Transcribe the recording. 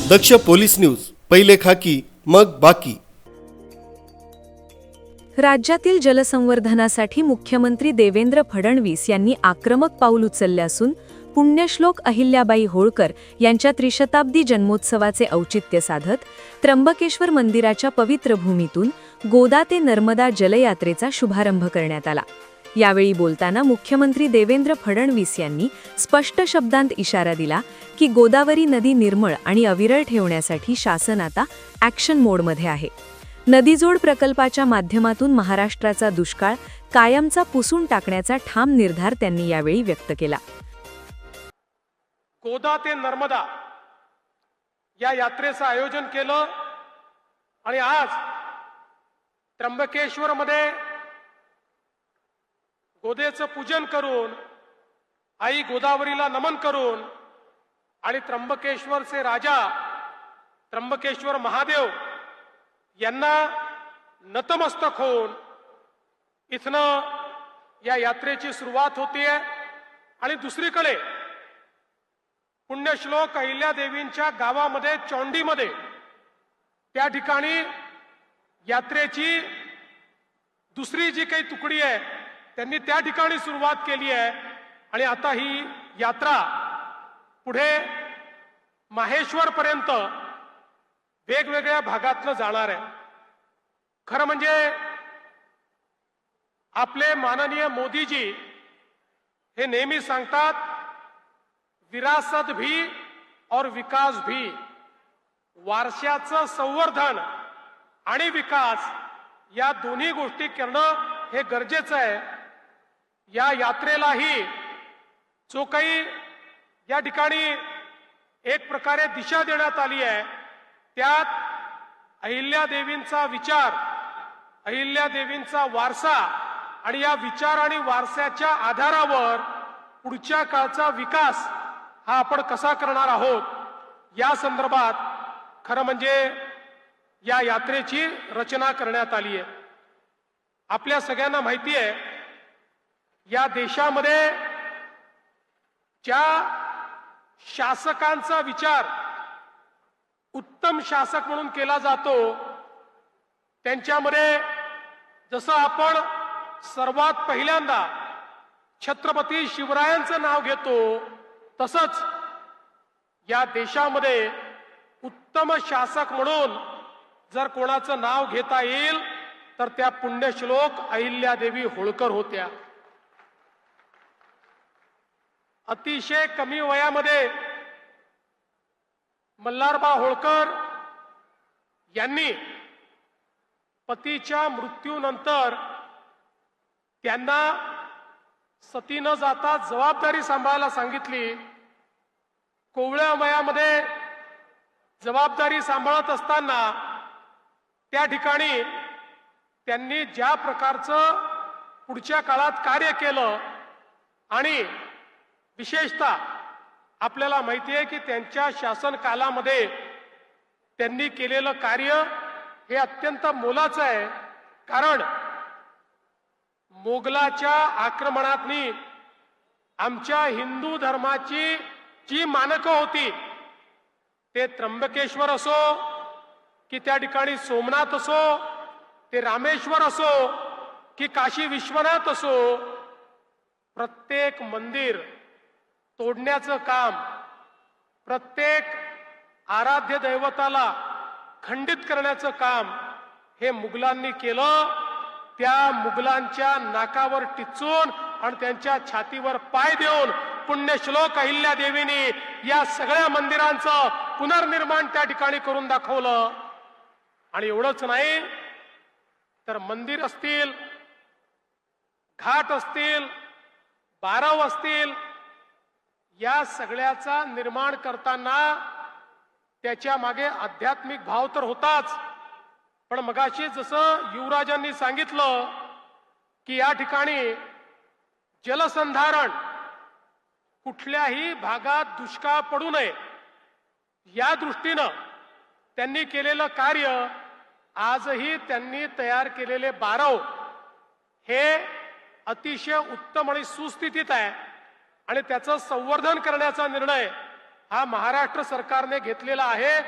दक्ष police news, पहिले खाकी मग बाकी। राज्यातील जलसंवर्धनासाठी मुख्यमंत्री देवेंद्र फडणवीस यांनी आक्रमक पाऊल उचलले असून पुण्यश्लोक अहिल्याबाई होळकर यांच्या त्रिशताब्दी जन्मोत्सवाचे औचित्य साधत त्र्यंबकेश्वर मंदिराच्या पवित्र भूमीतून गोदा ते नर्मदा जलयात्रेचा शुभारंभ करण्यात आला। यावेळी बोलताना मुख्यमंत्री देवेंद्र फडणवीस यांनी स्पष्ट शब्दांत इशारा दिला की गोदावरी नदी निर्मळ आणि अविरळ ठेवण्यासाठी शासन आता ॲक्शन मोडमध्ये आहे। नदीजोड प्रकल्पाच्या माध्यमातून महाराष्ट्राचा दुष्काळ कायमचा पुसून टाकण्याचा ठाम निर्धार त्यांनी यावेळी व्यक्त केला। गोदा ते नर्मदा या यात्रेचं आयोजन केलं आणि आज त्र्यंबकेश्वर मध्ये गोदेचं पूजन करून आई गोदावरीला नमन करून आणि त्र्यंबकेश्वरचे राजा त्र्यंबकेश्वर महादेव यांना नतमस्तक होऊन इथनं या यात्रेची सुरुवात होतीये। आणि दुसरीकडे पुण्यश्लोक अहिल्यादेवींच्या गावामध्ये चौंडीमध्ये त्या ठिकाणी यात्रेची दुसरी जी काही तुकडी आहे त्यांनी त्या ठिकाणी सुरुवात केली आहे आणि आता ही यात्रा पुढे माहेश्वर पर्यंत वेगवेगळ्या भागातनं जाणार आहे। खरं म्हणजे आपले माननीय मोदीजी हे नेहमी सांगतात, विरासत भी और विकास भी, वारशाचं संवर्धन आणि विकास या दोन्ही गोष्टी करणं हे गरजेचं आहे। या यात्रेलाही जो काही या ठिकाणी एक प्रकारे दिशा देण्यात आली आहे त्यात अहिल्यादेवींचा विचार, अहिल्यादेवींचा वारसा आणि या विचार आणि वारसाच्या आधारावर पुढच्या काळचा विकास हा आपण कसा करणार आहोत या संदर्भात खरं म्हणजे या यात्रेची रचना करण्यात आली आहे। आपल्या सगळ्यांना माहिती आहे या देशामध्ये ज्या शासकांचा विचार उत्तम शासक म्हणून केला जातो त्यांच्यामध्ये जसं आपण सर्वात पहिल्यांदा छत्रपती शिवरायांचं नाव घेतो तसंच या देशामध्ये उत्तम शासक म्हणून जर कोणाचं नाव घेता येईल तर त्या पुण्यश्लोक अहिल्यादेवी होळकर होत्या। अतिशय कमी वयामध्ये मल्हारबा होळकर यांनी पतीच्या मृत्यूनंतर त्यांना सती न जाता जबाबदारी सांभाळायला सांगितली। कोवळ्या वयामध्ये जबाबदारी सांभाळत असताना त्या ठिकाणी त्यांनी ज्या प्रकारचं पुढच्या काळात कार्य केलं आणि विशेषतः आपल्याला माहिती आहे की त्यांच्या शासन कालामध्ये त्यांनी केलेलं कार्य हे अत्यंत मोलाचं आहे। कारण मोगलाच्या आक्रमणातनी आमच्या हिंदू धर्माची जी मानकं होती ते त्र्यंबकेश्वर असो की त्या ठिकाणी सोमनाथ असो, ते रामेश्वर असो की काशी विश्वनाथ असो, प्रत्येक मंदिर तोडण्याचं काम, प्रत्येक आराध्य दैवताला खंडित करण्याचं काम हे मुघलांनी केलं। त्या मुघलांच्या नाकावर टिचून आणि त्यांच्या छातीवर पाय देऊन पुण्यश्लोक अहिल्यादेवींनी या सगळ्या मंदिरांचं पुनर्निर्माण त्या ठिकाणी करून दाखवलं। आणि एवढंच नाही तर मंदिर असतील, घाट असतील, बारव असतील, या सगळ्याचा निर्माण करताना त्याच्या मागे आध्यात्मिक भाव तर होताच, पण मगाशी जसं युवराजांनी सांगितलं की या ठिकाणी जलसंधारण कुठल्याही भागात दुष्काळ पडू नये या दृष्टीनं त्यांनी केलेलं कार्य, आजही त्यांनी तयार केलेले बारव हे अतिशय उत्तम आणि सुस्थितीत आहे आणि त्याचं संवर्धन करण्याचा निर्णय हा महाराष्ट्र सरकारने घेतलेला आहे.